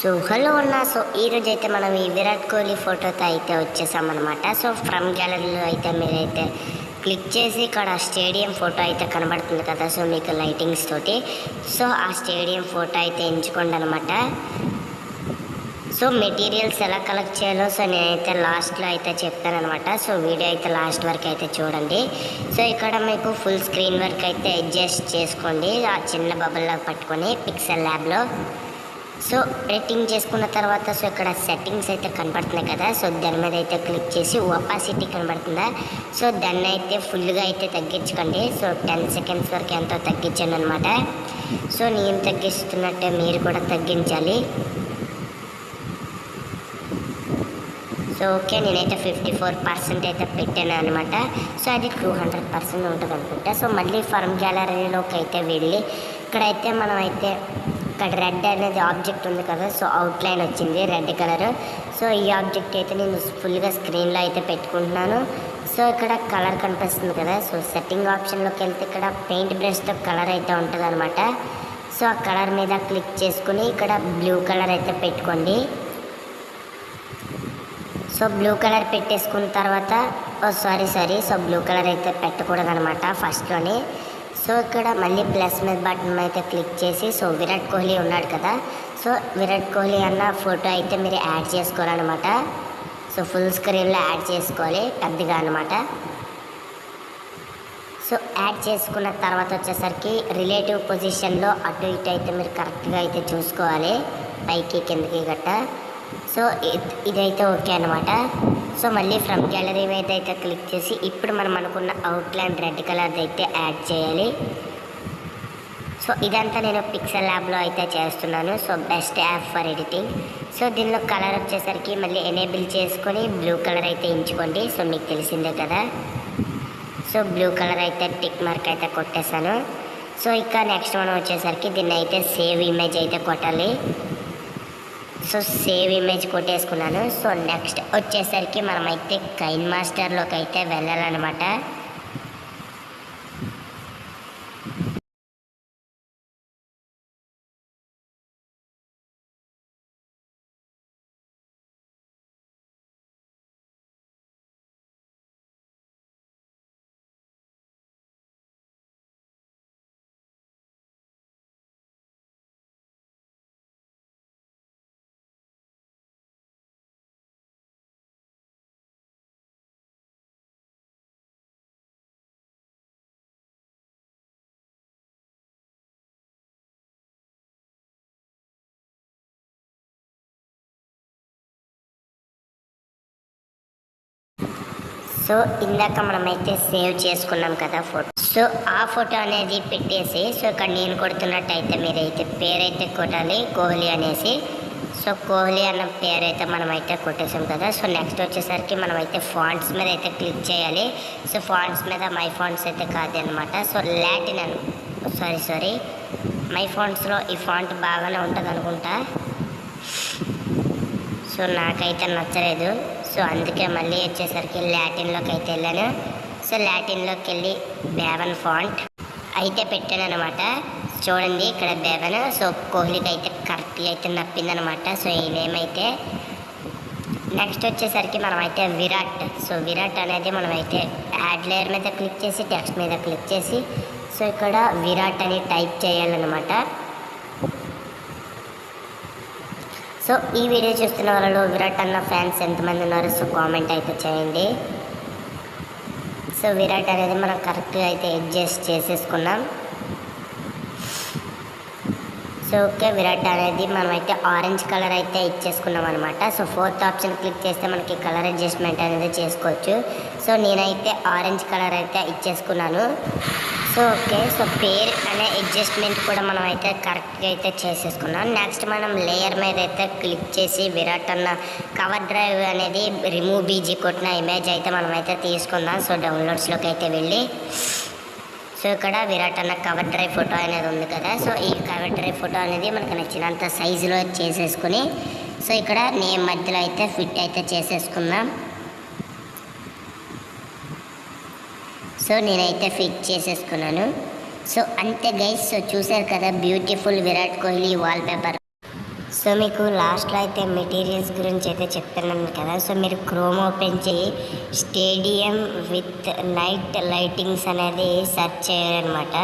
So hello అన్న. So ఈరోజు అయితే మనం ఈ విరాట్ కోహ్లీ ఫోటోతో అయితే వచ్చేసామన్నమాట. సో ఫ్రమ్ గ్యాలరీలో అయితే మీరైతే క్లిక్ చేసి ఇక్కడ స్టేడియం ఫోటో అయితే కనబడుతుంది కదా, సో మీకు లైటింగ్స్ తోటి సో ఆ స్టేడియం ఫోటో అయితే ఎంచుకోండి అనమాట. సో మెటీరియల్స్ ఎలా కలెక్ట్ చేయాలో సో నేనైతే లాస్ట్లో అయితే చెప్తాను అనమాట. సో వీడియో అయితే లాస్ట్ వరకు అయితే చూడండి. సో ఇక్కడ మీకు ఫుల్ స్క్రీన్ వర్క్ అయితే అడ్జస్ట్ చేసుకోండి, ఆ చిన్న బబుల్లా పట్టుకొని పిక్సెల్ ల్యాబ్లో. సో ఎడిటింగ్ చేసుకున్న తర్వాత సో ఇక్కడ సెట్టింగ్స్ అయితే కనబడుతున్నాయి కదా, సో దాని మీద అయితే క్లిక్ చేసి ఒపాసిటీ కనబడుతుందా, సో దాన్ని అయితే ఫుల్గా అయితే తగ్గించుకోండి. సో 10 సెకండ్స్ వరకు ఎంతో తగ్గించండి అనమాట. సో నేను తగ్గిస్తున్నట్టే మీరు కూడా తగ్గించాలి. సో ఓకే, నేనైతే 54% అయితే పెట్టాను అనమాట. సో అది 200% ఉంటుంది అనుకుంటా. సో మళ్ళీ ఫర్మ్ గ్యాలరీలోకి అయితే వెళ్ళి ఇక్కడైతే మనం అయితే ఇక్కడ రెడ్ అనేది ఆబ్జెక్ట్ ఉంది కదా, సో అవుట్లైన్ వచ్చింది రెడ్ కలర్. సో ఈ ఆబ్జెక్ట్ అయితే నేను ఫుల్గా స్క్రీన్లో అయితే పెట్టుకుంటున్నాను. సో ఇక్కడ కలర్ కనిపిస్తుంది కదా, సో సెట్టింగ్ ఆప్షన్లోకి వెళ్తే ఇక్కడ పెయింట్ బ్రష్తో కలర్ అయితే ఉంటుంది అనమాట. సో ఆ కలర్ మీద క్లిక్ చేసుకుని ఇక్కడ బ్లూ కలర్ అయితే పెట్టుకోండి. సో బ్లూ కలర్ పెట్టేసుకున్న తర్వాత సారీ సో బ్లూ కలర్ అయితే పెట్టకూడదు అనమాట ఫస్ట్లోనే. సో ఇక్కడ మళ్ళీ ప్లస్ మీద బటన్ అయితే క్లిక్ చేసి సో విరాట్ కోహ్లీ ఉన్నాడు కదా, సో విరాట్ కోహ్లీ అన్న ఫోటో అయితే మీరు యాడ్ చేసుకోవాలన్నమాట. సో ఫుల్ స్క్రీన్లో యాడ్ చేసుకోవాలి పెద్దగా అనమాట. సో యాడ్ చేసుకున్న తర్వాత వచ్చేసరికి రిలేటివ్ పొజిషన్లో అటు ఇటు అయితే మీరు కరెక్ట్గా అయితే చూసుకోవాలి, పైకి కిందకి గట్ట. సో ఇదైతే ఓకే అనమాట. సో మళ్ళీ ఫ్రమ్ గ్యాలరీ మీద అయితే క్లిక్ చేసి ఇప్పుడు మనం అనుకున్న అవుట్లైన్ రెడ్ కలర్ అయితే యాడ్ చేయాలి. సో ఇదంతా నేను పిక్సెల్ ల్యాబ్లో అయితే చేస్తున్నాను. So best app for editing. So దీనిలో కలర్ వచ్చేసరికి మళ్ళీ ఎనేబుల్ చేసుకొని బ్లూ కలర్ అయితే ఎంచుకోండి. సో మీకు తెలిసిందే కదా, సో బ్లూ కలర్ అయితే టిక్ మార్క్ అయితే కొట్టేశాను. సో ఇక నెక్స్ట్ మనం వచ్చేసరికి దీన్ని అయితే సేవ్ ఇమేజ్ అయితే కొట్టాలి. సో సేవ్ ఇమేజ్ కొట్టేసుకున్నాను. సో నెక్స్ట్ వచ్చేసరికి మనమైతే కైన్ మాస్టర్లోకి అయితే వెళ్ళాలన్నమాట. సో ఇందాక మనమైతే సేవ్ చేసుకున్నాం కదా ఫోటో, సో ఆ ఫోటో అనేది పెట్టేసి సో ఇక్కడ నేను కొడుతున్నట్టయితే మీరైతే పేరైతే కొట్టాలి కోహ్లీ అనేసి. సో కోహ్లీ అన్న పేరైతే మనమైతే కొట్టేసాం కదా. సో నెక్స్ట్ వచ్చేసరికి మనమైతే ఫాంట్స్ మీద అయితే క్లిక్ చేయాలి. సో ఫాంట్స్ మీద మై ఫాంట్స్ అయితే కాదు అనమాట. సో లాటిన్ సారీ మై ఫాంట్స్లో ఈ ఫాంట్ బాగానే ఉంటుంది అనుకుంటా. సో నాకైతే నచ్చలేదు, సో అందుకే మళ్ళీ వచ్చేసరికి లాటిన్లోకి అయితే వెళ్ళాను. సో లాటిన్లోకి వెళ్ళి బేవన్ ఫాంట్ అయితే పెట్టాను అనమాట. చూడండి ఇక్కడ బేవన్. సో కోహ్లీకి అయితే కరెక్ట్గా అయితే నప్పిందనమాట. సో ఈ నేమ్ అయితే నెక్స్ట్ వచ్చేసరికి మనమైతే విరాట్. సో విరాట్ అనేది మనమైతే యాడ్ లేయర్ మీద క్లిక్ చేసి టెక్స్ట్ మీద క్లిక్ చేసి సో ఇక్కడ విరాట్ అని టైప్ చేయాలన్నమాట. సో ఈ వీడియో చూస్తున్న వాళ్ళలో విరాట్ అన్న ఫ్యాన్స్ ఎంతమంది ఉన్నారు సో కామెంట్ అయితే చేయండి. సో విరాట్ అనేది మనం కరెక్ట్గా అయితే అడ్జస్ట్ చేసేసుకున్నాం. సో ఓకే, విరాట్ అనేది మనమైతే ఆరెంజ్ కలర్ అయితే ఇచ్చేసుకున్నాం అనమాట. సో 4th ఆప్షన్ క్లిక్ చేస్తే మనకి కలర్ అడ్జస్ట్మెంట్ అనేది చేసుకోవచ్చు. సో నేనైతే ఆరెంజ్ కలర్ అయితే ఇచ్చేసుకున్నాను. సో ఓకే, సో పేరు అనే అడ్జస్ట్మెంట్ కూడా మనం అయితే కరెక్ట్గా అయితే చేసేసుకున్నాం. నెక్స్ట్ మనం లేయర్ మీద అయితే క్లిక్ చేసి విరాట్ అన్న కవర్ డ్రైవ్ అనేది రిమూవ్ బీజీ కొట్టిన ఇమేజ్ అయితే మనమైతే తీసుకుందాం. సో డౌన్లోడ్స్లోకి అయితే వెళ్ళి సో ఇక్కడ విరాట్ అన్న కవర్ డ్రైవ్ ఫోటో అనేది ఉంది కదా, సో ఈ కవర్ డ్రైవ్ ఫోటో అనేది మనకు నచ్చినంత సైజులో చేసేసుకుని సో ఇక్కడ నేమ్ మధ్యలో అయితే ఫిట్ అయితే చేసేసుకుందాం. సో నేనైతే ఫిట్ చేసేసుకున్నాను. సో అంతే గైస్. సో చూసారు కదా beautiful Virat Kohli wallpaper. So మీకు లాస్ట్లో అయితే మెటీరియల్స్ గురించి అయితే చెప్తున్నాను కదా. సో మీరు క్రోమ్ ఓపెన్ చేయి స్టేడియం విత్ నైట్ లైటింగ్స్ అనేది సెర్చ్ చేయాలన్నమాట.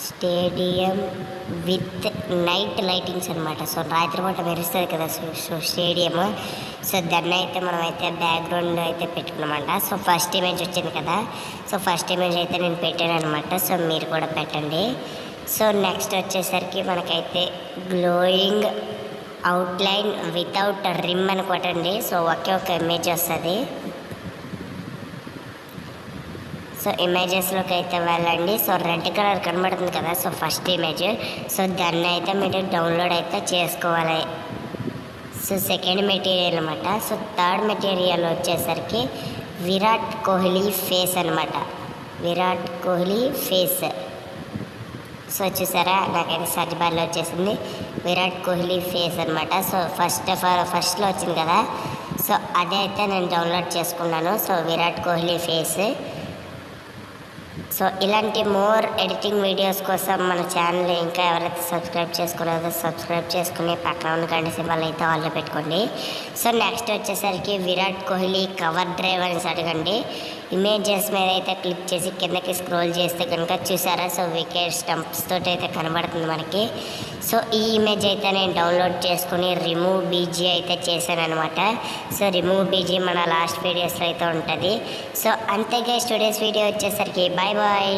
స్టేడియం విత్ నైట్ లైటింగ్స్ అనమాట. సో రాత్రిపూట మెరుస్తుంది కదా సో స్టేడియం. సో దాన్ని అయితే మనం అయితే బ్యాక్గ్రౌండ్ అయితే పెట్టుకున్నామంట. సో ఫస్ట్ ఇమేజ్ వచ్చింది కదా. సో ఫస్ట్ ఇమేజ్ అయితే నేను పెట్టాను అనమాట. సో మీరు కూడా పెట్టండి. సో నెక్స్ట్ వచ్చేసరికి మనకైతే గ్లోయింగ్ అవుట్లైన్ వితౌట్ రిమ్ అని కొట్టండి. సో ఒకే ఒక ఇమేజ్ వస్తుంది. సో ఇమేజెస్లోకి అయితే వెళ్ళండి. సో రెడ్ కలర్ కనబడుతుంది కదా. So first image. సో దాన్ని అయితే మీరు డౌన్లోడ్ అయితే చేసుకోవాలి. సో సెకండ్ మెటీరియల్ అనమాట. సో థర్డ్ మెటీరియల్ వచ్చేసరికి విరాట్ కోహ్లీ ఫేస్ అనమాట. విరాట్ కోహ్లీ ఫేస్. సో చూసారా నాకైతే సర్చ్ బార్లో వచ్చేసింది విరాట్ కోహ్లీ ఫేస్ అనమాట. సో ఫస్ట్లో వచ్చింది కదా. సో అదే అయితే నేను డౌన్లోడ్ చేసుకున్నాను. So Virat Kohli face. So ఇలాంటి మోర్ ఎడిటింగ్ వీడియోస్ కోసం మన ఛానల్ ఇంకా ఎవరైతే సబ్స్క్రైబ్ చేసుకోలేదో సబ్స్క్రైబ్ చేసుకుని పక్కన ఉన్న గంట సింబల్ అయితే వాళ్ళే పెట్టుకోండి. సో నెక్స్ట్ వచ్చేసరికి విరాట్ కోహ్లీ కవర్ డ్రైవ్ అనేసి అడగండి. ఇమేజెస్ మీద అయితే క్లిక్ చేసి కిందకి స్క్రోల్ చేస్తే కనుక చూసారా. సో వికెట్ స్టంప్స్ తోటి అయితే కనబడుతుంది మనకి. సో ఈ ఇమేజ్ అయితే నేను డౌన్లోడ్ చేసుకుని రిమూవ్ బీజీ అయితే చేశాను అనమాట. సో రిమూవ్ బీజీ మన లాస్ట్ వీడియోస్లో అయితే ఉంటుంది. సో అంతేగా స్టూడియోస్ వీడియో వచ్చేసరికి బాయ్ బాయ్.